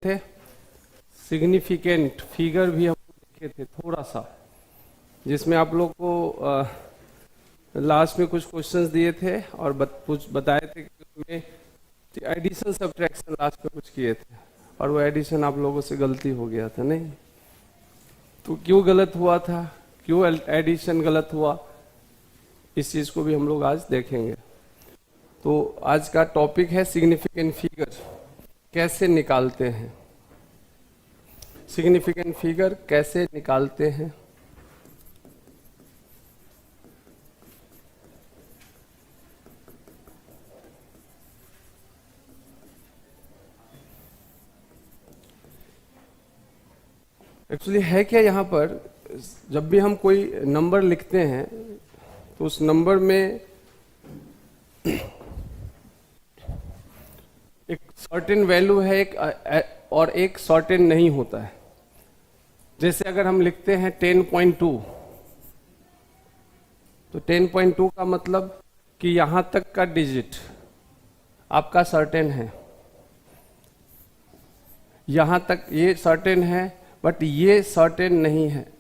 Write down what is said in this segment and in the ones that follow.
थे, significant figure भी हम देखे थे थोड़ा सा, जिसमें आप लोग को लास्ट में कुछ क्वेश्चंस दिए थे और कुछ बताए थे कि उसमें एडिशन सब्ट्रैक्शन लास्ट में कुछ किए थे और वो एडिशन आप लोगों से गलती हो गया था, नहीं? तो क्यों गलत हुआ था, क्यों एडिशन गलत हुआ, इस चीज को भी हम लोग आज देखेंगे। तो आज का टॉपिक है सिग्निफिकेंट फिगर कैसे निकालते हैं। सिग्निफिकेंट फिगर कैसे निकालते हैं। एक्चुअली है क्या, यहाँ पर जब भी हम कोई नंबर लिखते हैं तो उस नंबर में एक सर्टेन वैल्यू है और एक सर्टेन नहीं होता है। जैसे अगर हम लिखते हैं 10.2, तो 10.2 का मतलब कि यहां तक का डिजिट आपका सर्टेन है, यहां तक ये सर्टेन है, बट ये सर्टेन नहीं है।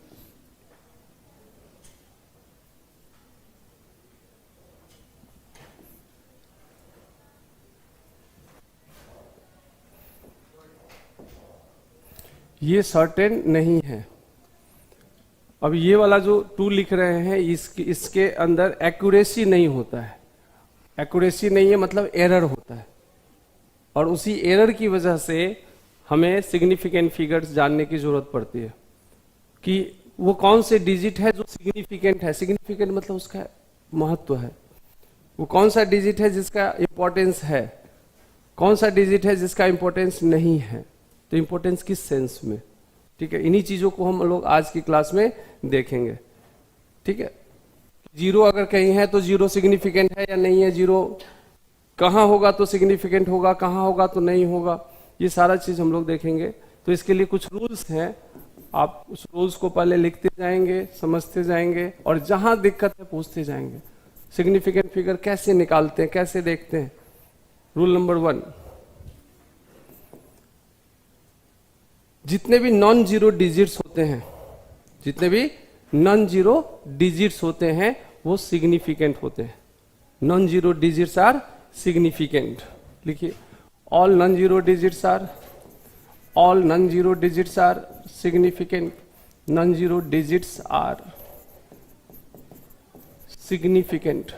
ये सर्टेन नहीं है। अब ये वाला जो 2 लिख रहे हैं, इसके अंदर एक्यूरेसी नहीं होता है। एक्यूरेसी नहीं है मतलब एरर होता है, और उसी एरर की वजह से हमें सिग्निफिकेंट फिगर्स जानने की जरूरत पड़ती है कि वो कौन से डिजिट है जो सिग्निफिकेंट है। सिग्निफिकेंट मतलब उसका महत्व है। वो कौन सा डिजिट है जिसका इंपॉर्टेंस है, कौन सा डिजिट है जिसका इंपॉर्टेंस नहीं है। तो इंपॉर्टेंस किस सेंस में, ठीक है, इन्हीं चीजों को हम लोग आज की क्लास में देखेंगे। ठीक है, जीरो अगर कहीं है तो जीरो सिग्निफिकेंट है या नहीं है, जीरो कहाँ होगा तो सिग्निफिकेंट होगा, कहाँ होगा तो नहीं होगा, ये सारा चीज हम लोग देखेंगे। तो इसके लिए कुछ रूल्स हैं, आप उस रूल्स को पहले लिखते जाएंगे, समझते जाएंगे, और जहां दिक्कत है पूछते जाएंगे। सिग्निफिकेंट फिगर कैसे निकालते हैं, कैसे देखते हैं। रूल नंबर 1, जितने भी नॉन जीरो डिजिट्स होते हैं, जितने भी नॉन जीरो डिजिट्स होते हैं वो सिग्निफिकेंट होते हैं। Non zero digits are significant. लिखिए, all non-zero digits are significant. Non-zero digits are significant.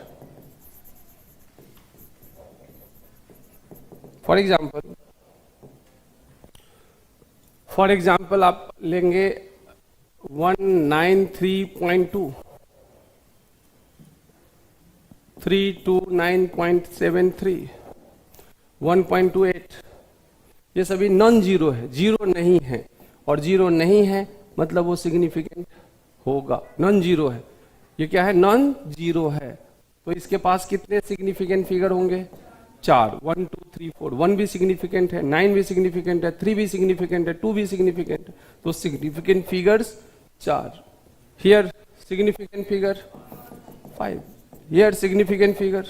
For example आप लेंगे 193.2, 329.73, 1.28, ये सभी नॉन जीरो है, जीरो नहीं है, और जीरो नहीं है मतलब वो सिग्निफिकेंट होगा। नॉन जीरो है, ये क्या है, नॉन जीरो है। तो इसके पास कितने सिग्निफिकेंट फिगर होंगे, 4, 1 2 3 4। 1 भी सिग्निफिकेंट है, 9 भी सिग्निफिकेंट है, 3 भी सिग्निफिकेंट है, 2 भी सिग्निफिकेंट है। तो significant figures 4। Here significant figure 5, here significant figure.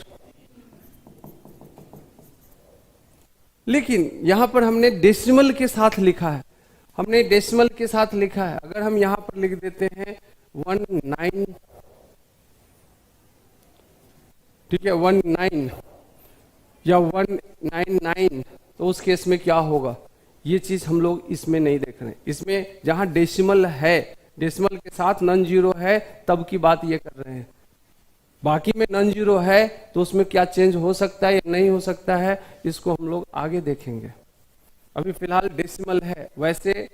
लेकिन यहां पर हमने डेसिमल के साथ लिखा है, हमने डेसिमल के साथ लिखा है। अगर हम यहां पर लिख देते हैं 19, ठीक है, 19 या 199, तो उस केस में क्या होगा, ये चीज हम लोग इसमें नहीं देख रहे हैं। इसमें जहां डेसिमल है, डेसिमल के साथ नॉन जीरो है, तब की बात ये कर रहे हैं। बाकी में नॉन जीरो है तो उसमें क्या चेंज हो सकता है या नहीं हो सकता है, इसको हम लोग आगे देखेंगे। अभी फिलहाल डेसिमल है। वैसे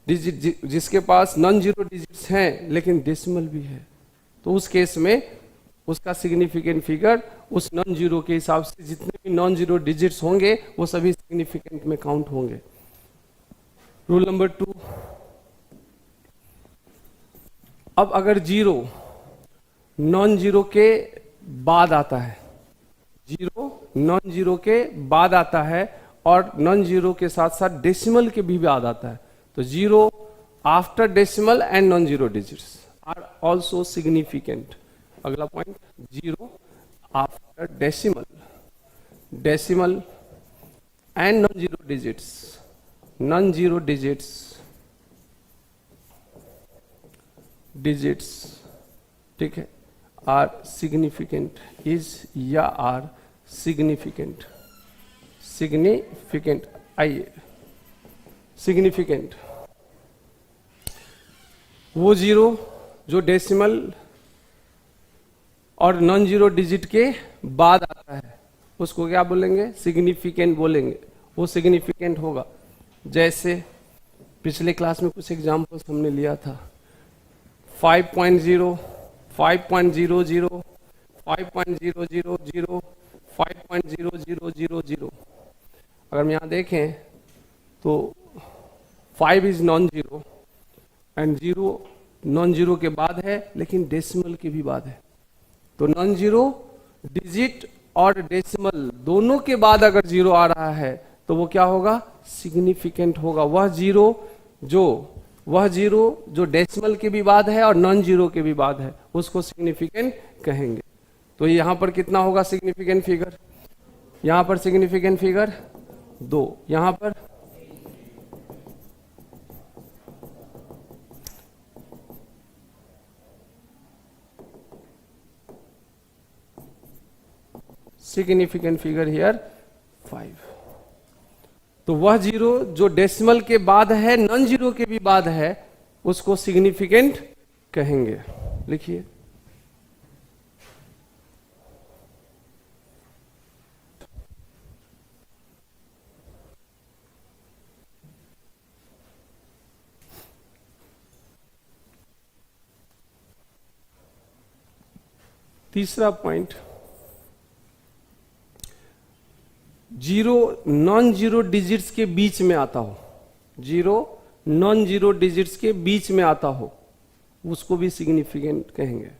डिजिट जिसके पास नॉन जीरो डिजिट्स हैं लेकिन डेसिमल भी है, तो उस केस में उसका सिग्निफिकेंट फिगर उस नॉन जीरो के हिसाब से जितने भी नॉन जीरो डिजिट्स होंगे वो सभी सिग्निफिकेंट में काउंट होंगे। रूल नंबर 2, अब अगर जीरो नॉन जीरो के बाद आता है, जीरो नॉन जीरो के बाद आता है और नॉन जीरो के साथ साथ डेसिमल के भी बाद आता है, तो zero after decimal and non zero digits are also significant. अगला point, zero after decimal, decimal and non zero digits, non zero digits, ठीक है, आर सिग्निफिकेंट, इज या आर सिग्निफिकेंट, सिग्निफिकेंट, आइए सिग्निफिकेंट, वो जीरो जो डेसिमल और non zero digit के बाद आता है उसको क्या बोलेंगे? सिग्निफिकेंट बोलेंगे, वो सिग्निफिकेंट होगा। जैसे पिछले क्लास में कुछ एग्जांपल्स हमने लिया था, 5.0, 5.00, 5.000, 5.0000। अगर हम यहाँ देखें तो 5 is non zero and 0 non zero के बाद है लेकिन डेसिमल के भी बाद है। तो नॉन जीरो डिजिट और डेसिमल दोनों के बाद अगर जीरो आ रहा है तो वो क्या होगा? सिग्निफिकेंट होगा। वह जीरो जो डेसिमल के भी बाद है और नॉन जीरो के भी बाद है उसको सिग्निफिकेंट कहेंगे। तो यहां पर कितना होगा सिग्निफिकेंट फिगर? यहां पर सिग्निफिकेंट फिगर 2, यहां पर सिग्निफिकेंट फिगर हियर 5। तो वह जीरो जो डेसिमल के बाद है, नॉन जीरो के भी बाद है, उसको सिग्निफिकेंट कहेंगे। लिखिए, तीसरा point, zero non zero digits के बीच में आता हो, जीरो नॉन जीरो डिजिट्स के बीच में आता हो उसको भी सिग्निफिकेंट कहेंगे।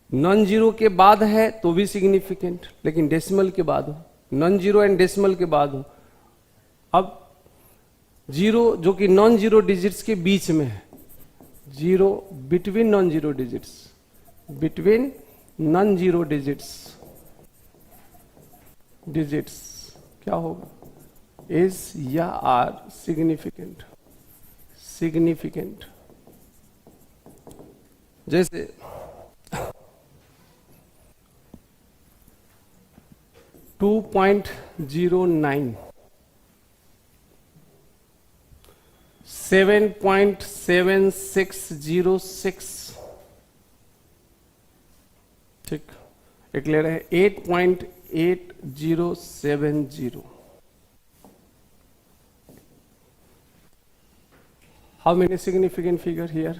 नॉन जीरो के बाद है तो भी सिग्निफिकेंट, लेकिन डेसिमल के बाद हो, नॉन जीरो एंड डेसिमल के बाद हो। अब जीरो जो कि नॉन जीरो डिजिट्स के बीच में है, zero between non zero digits, between non zero digits क्या होगा? इज या आर सिग्निफिकेंट, सिग्निफिकेंट। जैसे 2.09, 7.7606, ठीक, एक ले रहे हैं 8.8070। How many significant figure here?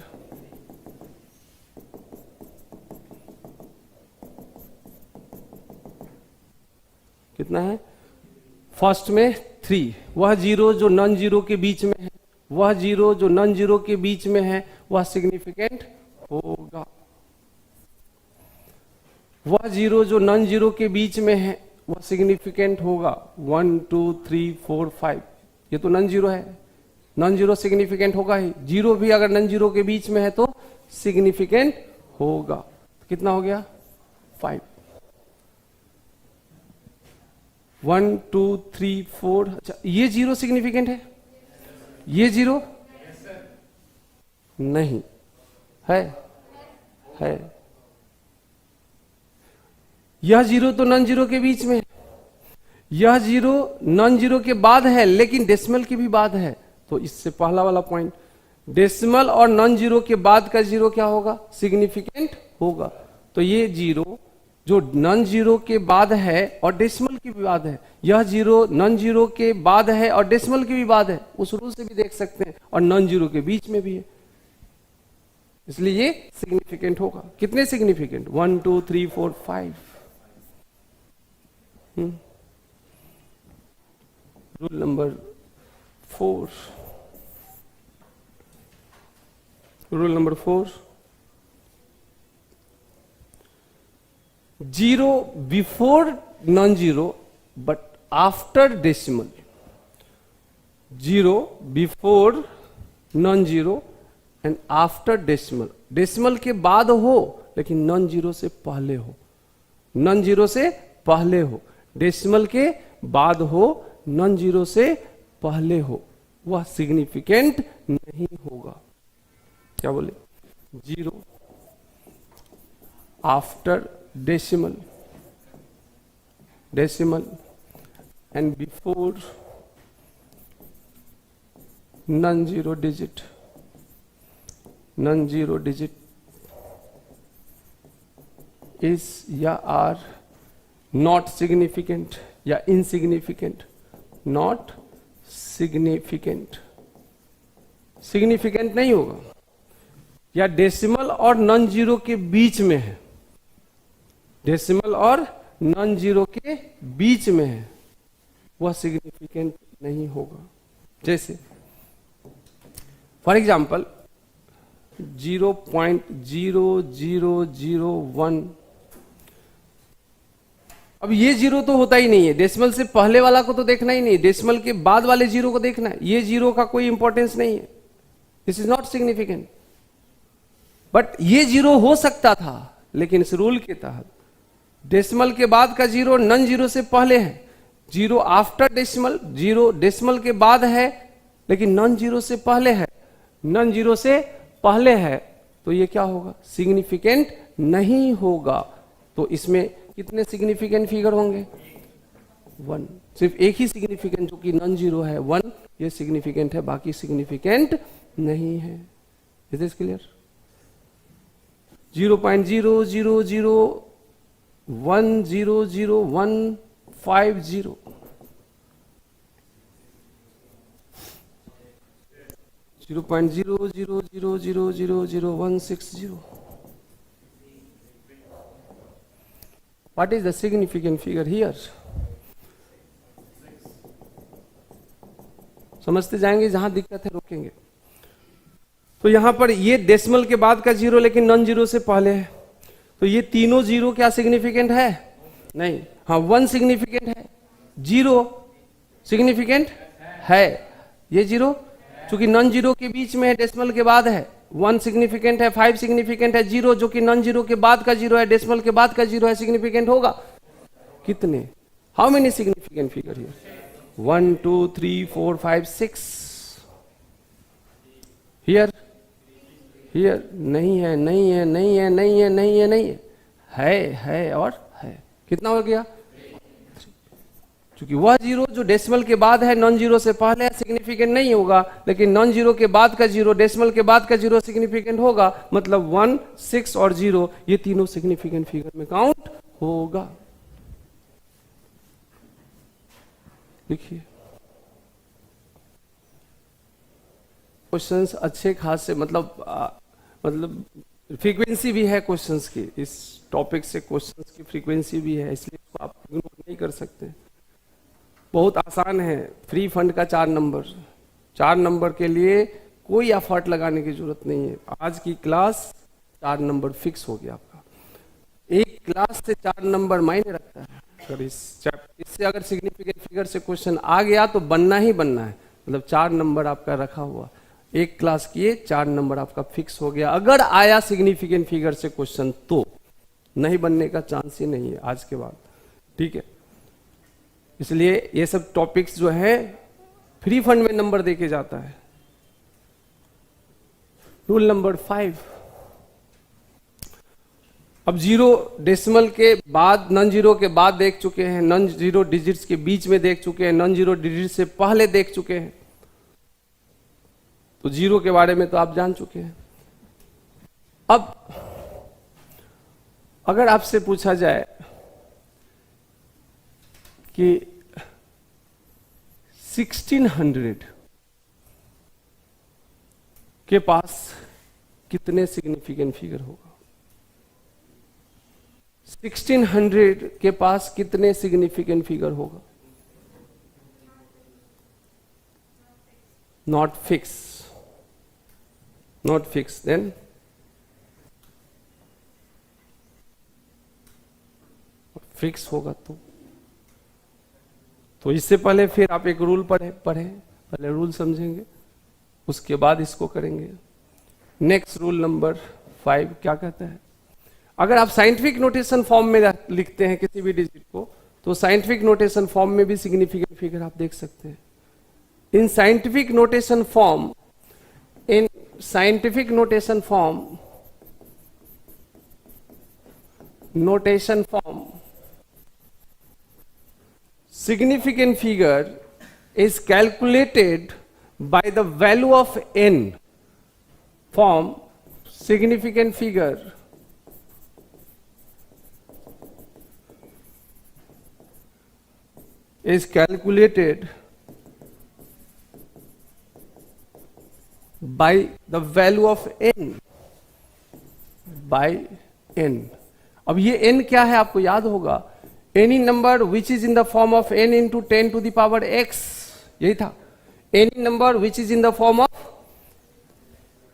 कितना है? फर्स्ट में 3, वह जीरो जो नॉन जीरो के बीच में है, वह जीरो जो नॉन जीरो के बीच में है वह सिग्निफिकेंट होगा। वह जीरो जो नॉन जीरो के बीच में है वह सिग्निफिकेंट होगा। 1 2 3 4 5, ये तो नॉन जीरो है, नॉन जीरो सिग्निफिकेंट होगा ही। जीरो भी अगर नॉन जीरो के बीच में है तो सिग्निफिकेंट होगा। कितना हो गया? 5। 1 2 3 4, अच्छा ये जीरो सिग्निफिकेंट है, ये जीरो नहीं है, यह जीरो तो नॉन जीरो के बीच में है, यह जीरो नॉन जीरो के बाद है लेकिन डेसिमल के भी बाद है। तो इससे पहला वाला पॉइंट, डेसिमल और नॉन जीरो के बाद का जीरो क्या होगा? सिग्निफिकेंट होगा। तो ये जीरो जो नॉन जीरो के बाद है और डेसिमल के भी बाद है, यह जीरो नॉन जीरो के बाद है और डेसिमल के भी बाद है, उस रूल से भी देख सकते हैं, और नॉन जीरो के बीच में भी है, इसलिए ये सिग्निफिकेंट होगा। कितने significant? 1 2 3 4 5। Rule number 4, rule number 4, zero before non zero but after decimal, zero before non zero and after decimal, decimal के बाद हो लेकिन नॉन जीरो से पहले हो, नॉन जीरो से पहले हो, डेसिमल के बाद हो नॉन जीरो से पहले हो वह सिग्निफिकेंट नहीं होगा। क्या बोले? Zero after decimal and before non zero digit is या आर नॉट सिग्निफिकेंट या इनसिग्निफिकेंट, नॉट सिग्निफिकेंट, सिग्निफिकेंट नहीं होगा, या डेसिमल और नॉन जीरो के बीच में है, डेसिमल और नॉन जीरो के बीच में है, वह सिग्निफिकेंट नहीं होगा। जैसे फॉर एग्जाम्पल 0.0001, अब ये जीरो तो होता ही नहीं है, डेसिमल से पहले वाला को तो देखना ही नहीं, डेसिमल के बाद वाले जीरो को देखना है। ये जीरो का कोई इंपॉर्टेंस नहीं है, this is not significant. But ये जीरो हो सकता था, लेकिन इस रूल के तहत डेसिमल के बाद का जीरो नॉन जीरो से पहले है, zero after decimal, zero decimal के बाद है लेकिन नॉन जीरो से पहले है, नॉन जीरो से पहले है, तो ये क्या होगा? सिग्निफिकेंट नहीं होगा। तो इसमें कितने सिग्निफिकेंट फिगर होंगे? 1। सिर्फ एक ही सिग्निफिकेंट जो कि नॉन जीरो है 1, ये सिग्निफिकेंट है, बाकी सिग्निफिकेंट नहीं है। Is this clear? 0.0001000150 0.00000160. What is the significant figure here? समझते जाएंगे, जहां दिक्कत है रोकेंगे। तो यहां पर ये डेसिमल के बाद का जीरो लेकिन नॉन जीरो से पहले है, तो ये तीनों जीरो क्या सिग्निफिकेंट है? नहीं। हाँ, 1 सिग्निफिकेंट है, 0 सिग्निफिकेंट है, ये जीरो चूंकि नॉन जीरो के बीच में है, डेसिमल के बाद है, 1 सिग्निफिकेंट है, 5 सिग्निफिकेंट है, 0 जो कि नॉन जीरो के बाद का जीरो है, डेसिमल के बाद का जीरो है, सिग्निफिकेंट होगा। कितने? How many significant figure here? 1 2 3 4 5 6। Here here नहीं है, नहीं है, नहीं है, नहीं है, नहीं है, नहीं है और है। कितना हो गया? क्योंकि वह जीरो जो डेसिमल के बाद है, नॉन जीरो से पहले है, सिग्निफिकेंट नहीं होगा, लेकिन नॉन जीरो के बाद का जीरो, डेसिमल के बाद का जीरो सिग्निफिकेंट होगा। मतलब 1 6 और 0 ये तीनों सिग्निफिकेंट फिगर में काउंट होगा। देखिए क्वेश्चंस अच्छे खासे मतलब फ्रीक्वेंसी भी है क्वेश्चंस की, इस टॉपिक से क्वेश्चंस की फ्रीक्वेंसी भी है, इसलिए आप इग्नोर नहीं कर सकते। बहुत आसान है, फ्री फंड का 4 नंबर के लिए कोई एफर्ट लगाने की जरूरत नहीं है। आज की क्लास 4 नंबर फिक्स हो गया आपका, एक क्लास से 4 नंबर मायने रखता है। अगर इससे अगर सिग्निफिकेंट फिगर से क्वेश्चन आ गया तो बनना ही बनना है, मतलब 4 नंबर आपका रखा हुआ, एक क्लास किए 4 नंबर आपका फिक्स हो गया। अगर आया सिग्निफिकेंट फिगर से क्वेश्चन तो नहीं बनने का चांस ही नहीं है आज के बाद, ठीक है। इसलिए ये सब टॉपिक्स जो है फ्री फंड में नंबर देके जाता है। रूल नंबर 5, अब जीरो डेसिमल के बाद, नॉन जीरो के बाद देख चुके हैं, नॉन जीरो डिजिट्स के बीच में देख चुके हैं, नॉन जीरो डिजिट से पहले देख चुके हैं, तो जीरो के बारे में तो आप जान चुके हैं। अब अगर आपसे पूछा जाए कि 1600 के पास कितने सिग्निफिकेंट फिगर होगा? 1600 के पास कितने सिग्निफिकेंट फिगर होगा? Not fix, not fix, then fix होगा तो इससे पहले फिर आप एक रूल पढ़े पहले रूल समझेंगे, उसके बाद इसको करेंगे। नेक्स्ट रूल नंबर 5 क्या कहता है? अगर आप साइंटिफिक नोटेशन फॉर्म में लिखते हैं किसी भी डिजिट को, तो साइंटिफिक नोटेशन फॉर्म में भी सिग्निफिकेंट फिगर आप देख सकते हैं। In scientific notation form, in scientific notation form, significant figure is calculated by the value of n. Form significant figure is calculated by the value of n, by n. अब ये n क्या है आपको याद होगा, any number which is in the form of n into 10 to the power x, यही था। Any number which is in the form of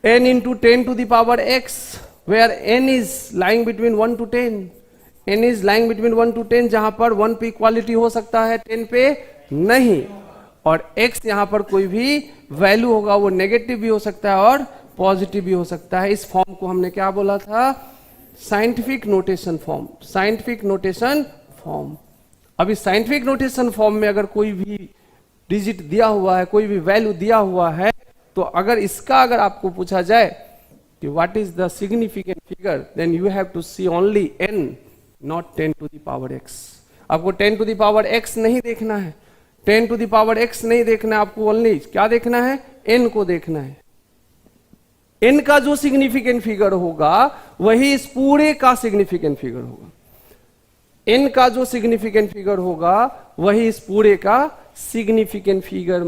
n into 10 to the power x, where n is lying between 1 to 10, n is lying between 1 to 10, जहां पर 1 पे equality हो सकता है 10 पे नहीं, और x यहां पर कोई भी वैल्यू होगा वो नेगेटिव भी हो सकता है और पॉजिटिव भी हो सकता है। इस फॉर्म को हमने क्या बोला था, scientific notation form, scientific notation form. अभी साइंटिफिक नोटेशन फॉर्म में अगर कोई भी डिजिट दिया हुआ है, कोई भी वैल्यू दिया हुआ है, तो अगर इसका अगर आपको पूछा जाए कि what is the significant figure, then you have to see only n, not 10 to the power x। आपको 10 टू द पावर x नहीं देखना है, 10 टू द पावर x नहीं देखना है, आपको ओनली क्या देखना है, n को देखना है। n का जो सिग्निफिकेंट फिगर होगा वही इस पूरे का सिग्निफिकेंट फिगर होगा। n का जो सिग्निफिकेंट फिगर होगा वही इस पूरे का सिग्निफिकेंट फिगर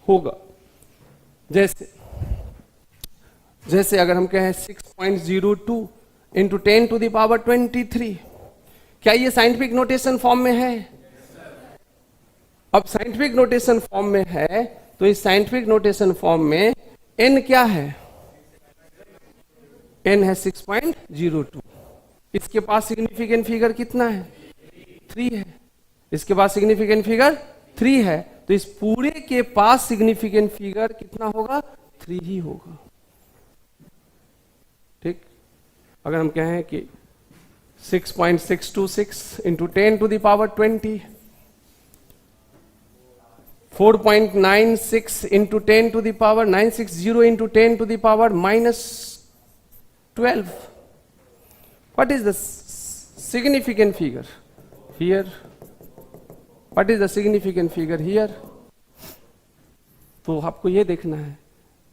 होगा। जैसे अगर हम कहें 6.02 इंटू 10 टू द पावर 23, क्या ये साइंटिफिक नोटेशन फॉर्म में है? अब साइंटिफिक नोटेशन फॉर्म में है, तो इस साइंटिफिक नोटेशन फॉर्म में n क्या है, n है 6.02। इसके पास सिग्निफिकेंट फिगर कितना है, 3 है। इसके पास सिग्निफिकेंट फिगर 3 है, तो इस पूरे के पास सिग्निफिकेंट फिगर कितना होगा, 3 ही होगा। ठीक, अगर हम कहें कि 6.626 into 10 to the power 20, 4.96 into 10 to the power 960 into 10 to the power -12, what is the significant figure here? What is the significant figure here? तो आपको ये देखना है,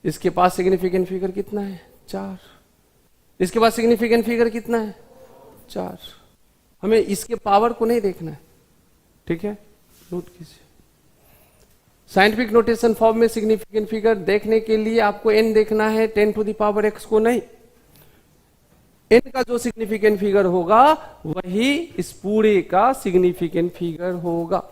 इसके पास सिग्निफिकेंट फिगर कितना है, 4। इसके पास सिग्निफिकेंट फिगर कितना है, 4। हमें इसके पावर को नहीं देखना है, ठीक है, नोट कीजिए। साइंटिफिक नोटेशन फॉर्म में सिग्निफिकेंट फिगर देखने के लिए आपको n देखना है, 10 टू द पावर x को नहीं। n का जो सिग्निफिकेंट फिगर होगा वही इस पूरे का सिग्निफिकेंट फिगर होगा।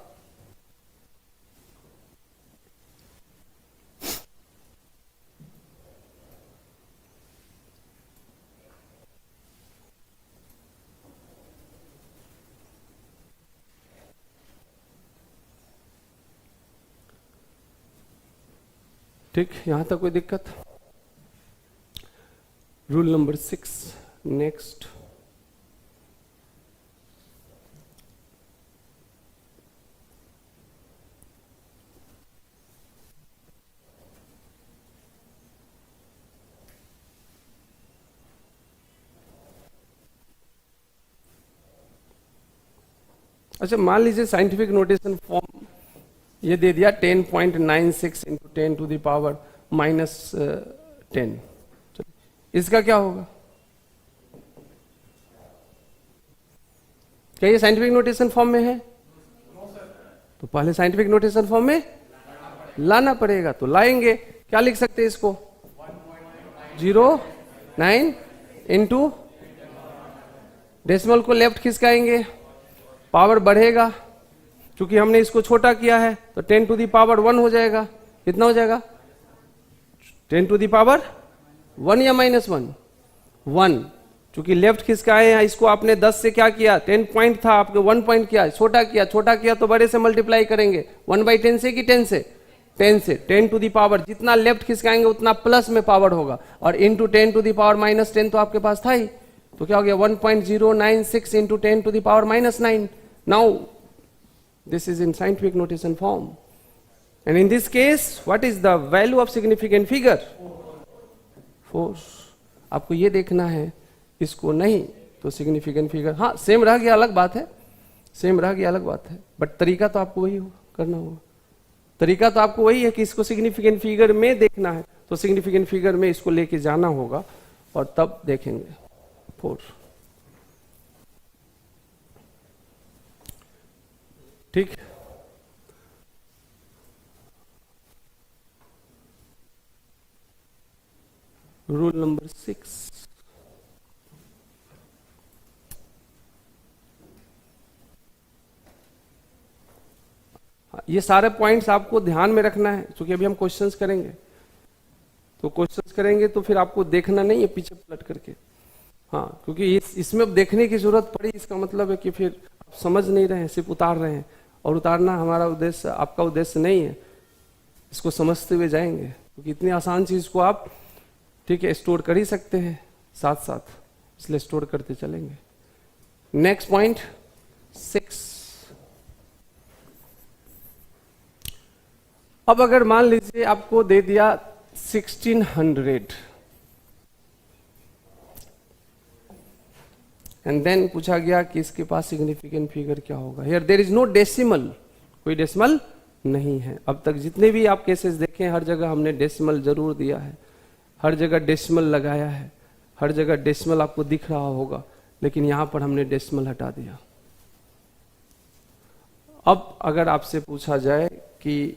ठीक, यहां तक कोई दिक्कत? Rule number 6, next. अच्छा, मान लीजिए साइंटिफिक नोटेशन फॉर्म ये दे दिया 10.96 इंटू 10 टू द पावर -10, इसका क्या होगा? क्या ये साइंटिफिक नोटेशन फॉर्म में है? तो पहले साइंटिफिक नोटेशन फॉर्म में लाना पड़ेगा, तो लाएंगे। क्या लिख सकते हैं इसको, 0.9 इंटू, डेसिमल को लेफ्ट खिसकाएंगे, पावर बढ़ेगा, क्योंकि हमने इसको छोटा किया है तो 10 टू द पावर 1 हो जाएगा। कितना हो जाएगा, 10 टू द पावर 1 या -1? 1, क्योंकि लेफ्ट खिसकाए हैं, इसको आपने 10 से क्या किया, 10 पॉइंट था, आपके 1 पॉइंट किया, छोटा किया तो बड़े से मल्टीप्लाई करेंगे, 1/10 से कि 10 से, 10 से। 10 टू दी पावर जितना लेफ्ट खिसकाएंगे उतना प्लस में पावर होगा, और इंटू 10 टू दी पावर -10 तो आपके पास था ही, तो क्या हो गया 1.096 into 10 to the power -9। Now This is in scientific notation form. And in this case, what is the value of significant figure? 4. आपको ये देखना है, इसको नहीं तो सिग्निफिकेंट फिगर, हाँ सेम रह गया अलग बात है, सेम रह गया अलग बात है, बट तरीका तो आपको वही करना होगा। तरीका तो आपको वही है कि इसको सिग्निफिकेंट फिगर में देखना है, तो सिग्निफिकेंट फिगर में इसको लेके जाना होगा और तब देखेंगे। 4 ठीक। रूल नंबर 6, ये सारे पॉइंट्स आपको ध्यान में रखना है, क्योंकि अभी हम क्वेश्चंस करेंगे, तो क्वेश्चंस करेंगे तो फिर आपको देखना नहीं है पीछे पलट करके, हाँ, क्योंकि इसमें देखने की जरूरत पड़ी, इसका मतलब है कि फिर आप समझ नहीं रहे हैं, सिर्फ उतार रहे हैं, और उतारना हमारा उद्देश्य, आपका उद्देश्य नहीं है। इसको समझते हुए जाएंगे, क्योंकि इतनी आसान चीज को आप ठीक है स्टोर कर ही सकते हैं साथ साथ, इसलिए स्टोर करते चलेंगे। नेक्स्ट पॉइंट 6, अब अगर मान लीजिए आपको दे दिया 1600 एंड देन पूछा गया कि इसके पास सिग्निफिकेंट फिगर क्या होगा। Here there is no decimal, कोई डेसिमल नहीं है। अब तक जितने भी आप केसेस देखें हर जगह हमने डेसिमल जरूर दिया है, हर जगह डेसिमल लगाया है, हर जगह डेसिमल आपको दिख रहा होगा, लेकिन यहां पर हमने डेसिमल हटा दिया। अब अगर आपसे पूछा जाए कि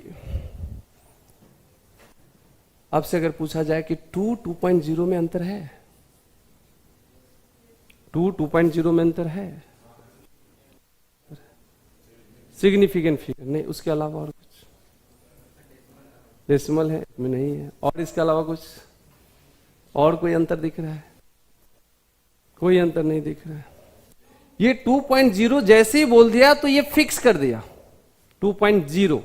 आपसे अगर पूछा जाए कि 2.0 में अंतर है, 2.0 में अंतर है, सिग्निफिकेंट फिगर नहीं, उसके अलावा और कुछ डेसिमल है में नहीं है, और इसके अलावा कुछ और कोई अंतर दिख रहा है? कोई अंतर नहीं दिख रहा है। ये 2.0 जैसे ही बोल दिया तो ये फिक्स कर दिया 2.0।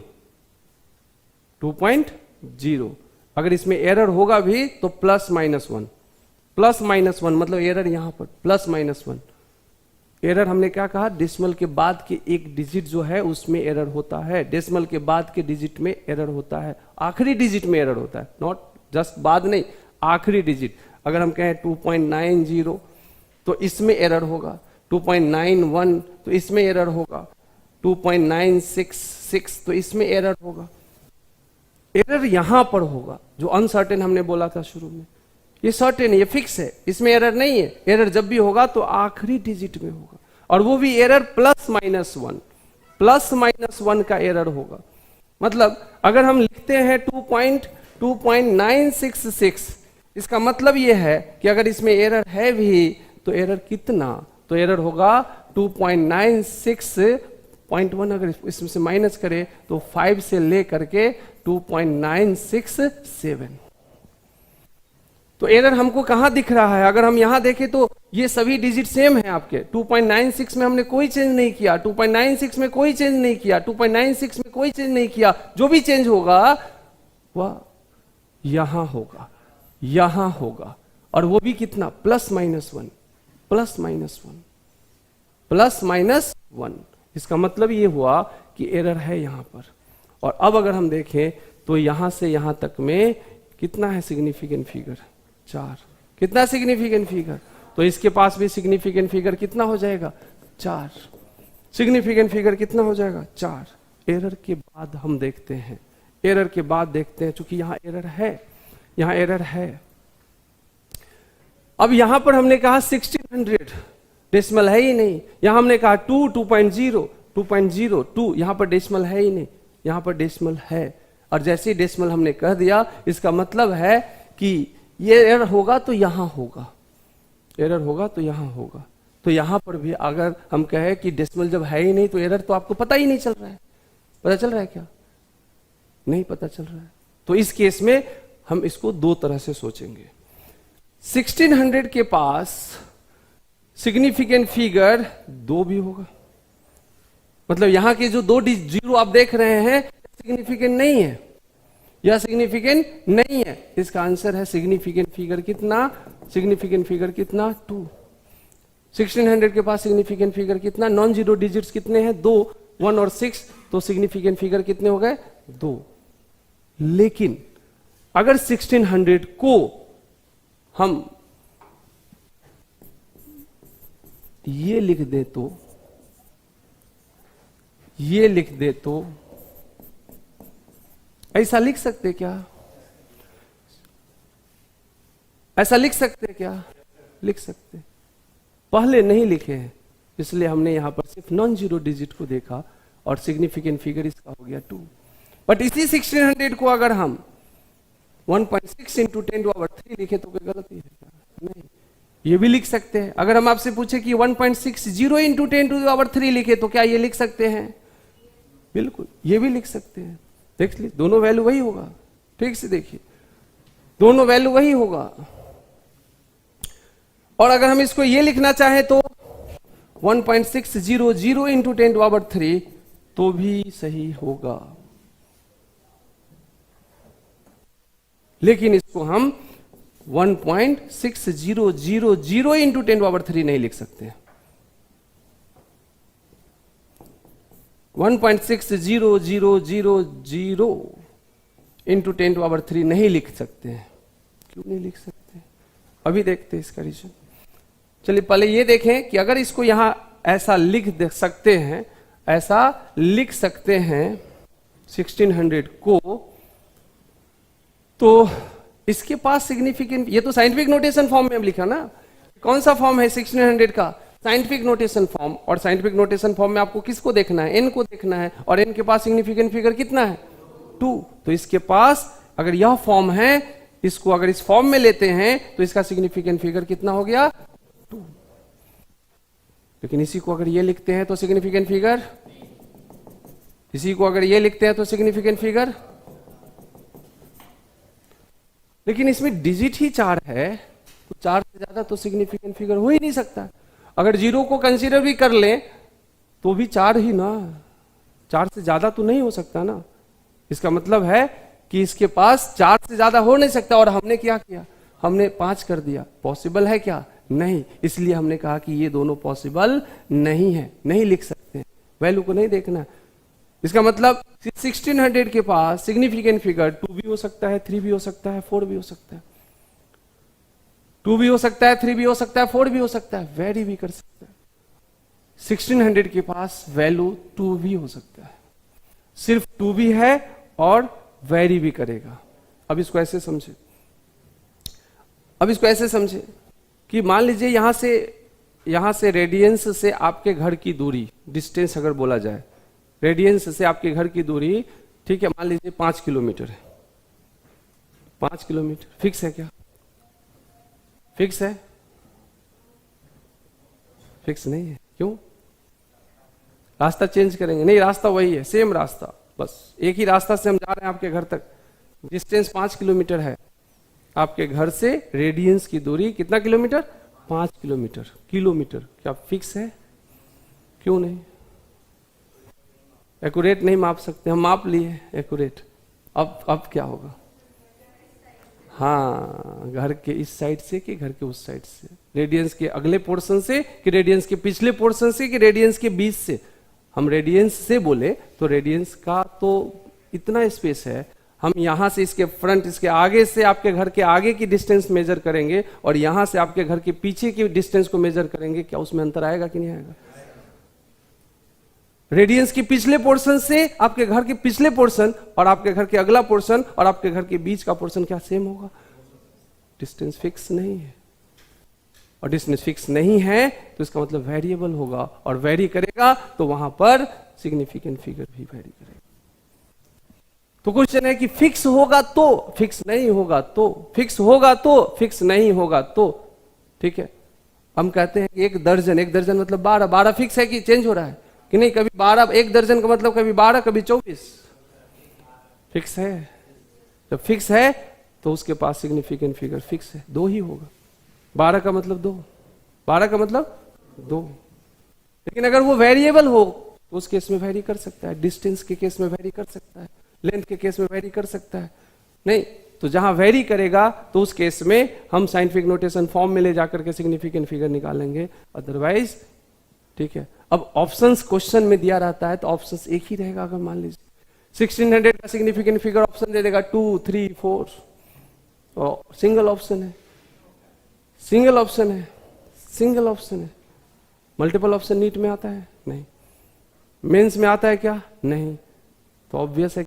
अगर इसमें एरर होगा भी तो +-1, +-1 मतलब एरर यहां पर +-1। एरर हमने क्या कहा, डेसिमल के बाद के एक डिजिट जो है उसमें एरर होता है, डेसिमल के बाद के डिजिट में एरर होता है, आखिरी डिजिट में एरर होता है, नॉट जस्ट बाद नहीं, आखिरी डिजिट। अगर हम कहें 2.90 तो इसमें एरर होगा, 2.91 तो इसमें एरर होगा, 2.966 तो इसमें एरर होगा। एरर यहां पर होगा, जो अनसर्टेन हमने बोला था शुरू में, ये सर्टेन है, ये फिक्स है, इसमें एरर नहीं है। एरर जब भी होगा तो आखिरी डिजिट में होगा, और वो भी एरर +-1 का एरर होगा। मतलब अगर हम लिखते हैं 2.966, इसका मतलब ये है कि अगर इसमें एरर है भी तो एरर कितना, तो एरर होगा 2.96.1। अगर इसमें से माइनस करें तो 5 से ले करके 2.967। तो एरर हमको कहां दिख रहा है? अगर हम यहां देखें तो ये सभी डिजिट सेम है आपके। 2.96 में हमने कोई चेंज नहीं किया, 2.96 में कोई चेंज नहीं किया, 2.96 में कोई चेंज नहीं किया। जो भी चेंज होगा वह यहां होगा, यहां होगा, और वो भी कितना, +-1, +-1। इसका मतलब ये हुआ कि एरर है यहां पर। और अब अगर हम देखें तो यहां से यहां तक में कितना है सिग्निफिकेंट फिगर, 4। कितना सिग्निफिकेंट फिगर? तो इसके पास भी सिग्निफिकेंट फिगर कितना हो जाएगा, 4। सिग्निफिकेंट फिगर कितना हो जाएगा, 4। एरर के बाद हम देखते हैं, एरर के बाद देखते हैं, चूंकि यहां एरर है, यहां एरर है। अब यहां पर हमने कहा 1600, डेसिमल है ही नहीं। यहां हमने कहा 2.0, यहां पर डेसिमल है ही नहीं, यहां पर डेसिमल है। और जैसे ही डेसिमल हमने कह दिया, इसका मतलब है कि ये एरर होगा तो यहां होगा, एरर होगा तो यहां होगा। तो यहां पर भी अगर हम कहें कि डेसिमल जब है ही नहीं तो एरर तो आपको पता ही नहीं चल रहा है। पता चल रहा है क्या? नहीं पता चल रहा है। तो इस केस में हम इसको दो तरह से सोचेंगे। 1600 के पास सिग्निफिकेंट फिगर 2 भी होगा, मतलब यहां के जो 2 जीरो आप देख रहे हैं सिग्निफिकेंट नहीं है, यह सिग्निफिकेंट नहीं है। इसका आंसर है सिग्निफिकेंट फिगर कितना, सिग्निफिकेंट फिगर कितना, 2। 1600 के पास सिग्निफिकेंट फिगर कितना, नॉन जीरो डिजिट्स कितने हैं, 2। 1 और 6, तो सिग्निफिकेंट फिगर कितने हो गए? 2। लेकिन अगर 1600 को हम ये लिख दे तो, ये लिख दे तो ऐसा लिख सकते क्या? ऐसा लिख सकते क्या? लिख सकते। पहले नहीं लिखे हैं, इसलिए हमने यहां पर सिर्फ नॉन जीरो डिजिट को देखा और सिग्निफिकेंट फिगर इसका हो गया 2। बट इसी 1600 को अगर हम 1.6 इंटू 10⁻³ लिखे तो कोई गलती है क्या? नहीं, ये भी लिख सकते हैं। अगर हम आपसे पूछे कि 1.60 इंटू 10⁻³ लिखे तो क्या ये लिख सकते हैं? बिल्कुल, ये भी लिख सकते हैं। देख लीजिए, दोनों वैल्यू वही होगा। ठीक से देखिए, दोनों वैल्यू वही होगा। और अगर हम इसको ये लिखना चाहें तो 1.600 इंटू 10⁻³ तो भी सही होगा। लेकिन इसको हम 1.6000 इंटू 10⁻³ नहीं लिख सकते। 1.6000 इंटू 10⁻³ नहीं लिख सकते हैं। क्यों नहीं लिख सकते? अभी देखते हैं इसका रीजन। चलिए पहले ये देखें कि अगर इसको यहां ऐसा लिख सकते हैं, ऐसा लिख सकते हैं 1600 को, तो इसके पास सिग्निफिकेंट, ये तो साइंटिफिक नोटेशन फॉर्म में हम लिखा ना। कौन सा फॉर्म है 1600 का? Scientific notation form. और साइंटिफिक नोटेशन फॉर्म में आपको किसको देखना है? n को देखना है। और n के पास सिग्निफिकेंट फिगर कितना है? 2। तो इसके पास अगर यह फॉर्म है, इसको अगर इस फॉर्म में लेते हैं तो इसका सिग्निफिकेंट फिगर कितना हो गया? 2। लेकिन इसी को अगर ये लिखते हैं तो सिग्निफिकेंट फिगर, इसी को अगर ये लिखते हैं तो सिग्निफिकेंट फिगर, लेकिन इसमें डिजिट ही 4 है, तो 4 से ज्यादा तो सिग्निफिकेंट फिगर हो ही नहीं सकता। अगर 0 को कंसीडर भी कर लें तो भी 4 ही ना, 4 से ज्यादा तो नहीं हो सकता ना। इसका मतलब है कि इसके पास 4 से ज्यादा हो नहीं सकता। और हमने क्या किया? हमने 5 कर दिया। पॉसिबल है क्या? नहीं। इसलिए हमने कहा कि ये दोनों पॉसिबल नहीं है, नहीं लिख सकते, वैल्यू को नहीं देखना। इसका मतलब 1600 के पास सिग्निफिकेंट फिगर 2 भी हो सकता है, 3 भी हो सकता है, 4 भी हो सकता है। 2 भी हो सकता है, 3 भी हो सकता है, 4 भी हो सकता है, वेरी भी कर सकता है। 1600 के पास वैल्यू 2 भी हो सकता है, सिर्फ 2 भी है और वेरी भी करेगा। अब इसको ऐसे समझे, अब इसको ऐसे समझे कि मान लीजिए यहां से रेडियंस से आपके घर की दूरी, डिस्टेंस अगर बोला जाए, रेडियंस से आपके घर की दूरी, ठीक है, मान लीजिए 5 किलोमीटर है। 5 किलोमीटर फिक्स है क्या? फिक्स है? फिक्स नहीं है। क्यों? रास्ता चेंज करेंगे? नहीं, रास्ता वही है, सेम रास्ता, बस एक ही रास्ता से हम जा रहे हैं आपके घर तक। डिस्टेंस 5 किलोमीटर है आपके घर से, रेडियंस की दूरी कितना किलोमीटर? 5 किलोमीटर। किलोमीटर क्या फिक्स है? क्यों नहीं? एक्यूरेट नहीं माप सकते, हम माप लिए एक्यूरेट। अब क्या होगा? हाँ, घर के इस साइड से कि घर के उस साइड से, रेडियंस के अगले पोर्शन से कि रेडियंस के पिछले पोर्शन से कि रेडियंस के बीच से। हम रेडियंस से बोले तो रेडियंस का तो इतना स्पेस है, हम यहां से इसके फ्रंट, इसके आगे से आपके घर के आगे की डिस्टेंस मेजर करेंगे और यहां से आपके घर के पीछे की डिस्टेंस को मेजर करेंगे, क्या उसमें अंतर आएगा कि नहीं आएगा? रेडियंस की पिछले पोर्शन से आपके घर के पिछले पोर्शन और आपके घर के अगला पोर्शन और आपके घर के बीच का पोर्शन क्या सेम होगा? डिस्टेंस फिक्स नहीं है। और डिस्टेंस फिक्स नहीं है तो इसका मतलब वेरिएबल होगा, और वेरी करेगा तो वहां पर सिग्निफिकेंट फिगर भी वेरी करेगा। तो क्वेश्चन है कि फिक्स होगा तो, फिक्स नहीं होगा तो, फिक्स होगा तो, फिक्स नहीं होगा तो। ठीक है, हम कहते हैं कि एक दर्जन मतलब 12, 12 फिक्स है कि चेंज हो रहा है कि नहीं? कभी 12, एक दर्जन का मतलब कभी 12, कभी 24। फिक्स है। जब फिक्स है तो उसके पास सिग्निफिकेंट फिगर फिक्स है, 2 ही होगा। 12 का मतलब 2, 12 का मतलब 2। लेकिन अगर वो वेरिएबल हो तो उस केस में वेरी कर सकता है, डिस्टेंस के केस में वेरी कर सकता है, लेंथ के केस में वेरी कर सकता है। नहीं तो जहां वेरी करेगा तो उस केस में हम साइंटिफिक नोटेशन फॉर्म में ले जाकर के सिग्निफिकेंट फिगर निकालेंगे, अदरवाइज ठीक है। अब ऑप्शंस क्वेश्चन में दिया रहता है तो ऑप्शंस एक ही रहेगा। अगर मान लीजिए 1600 का सिग्निफिकेंट फिगर ऑप्शन दे देगा 2, 3, 4 और सिंगल ऑप्शन है, सिंगल ऑप्शन है, सिंगल ऑप्शन है। मल्टीपल ऑप्शन नीट में आता है नहीं, मेंस में आता है क्या? नहीं। तो ऑब्वियस है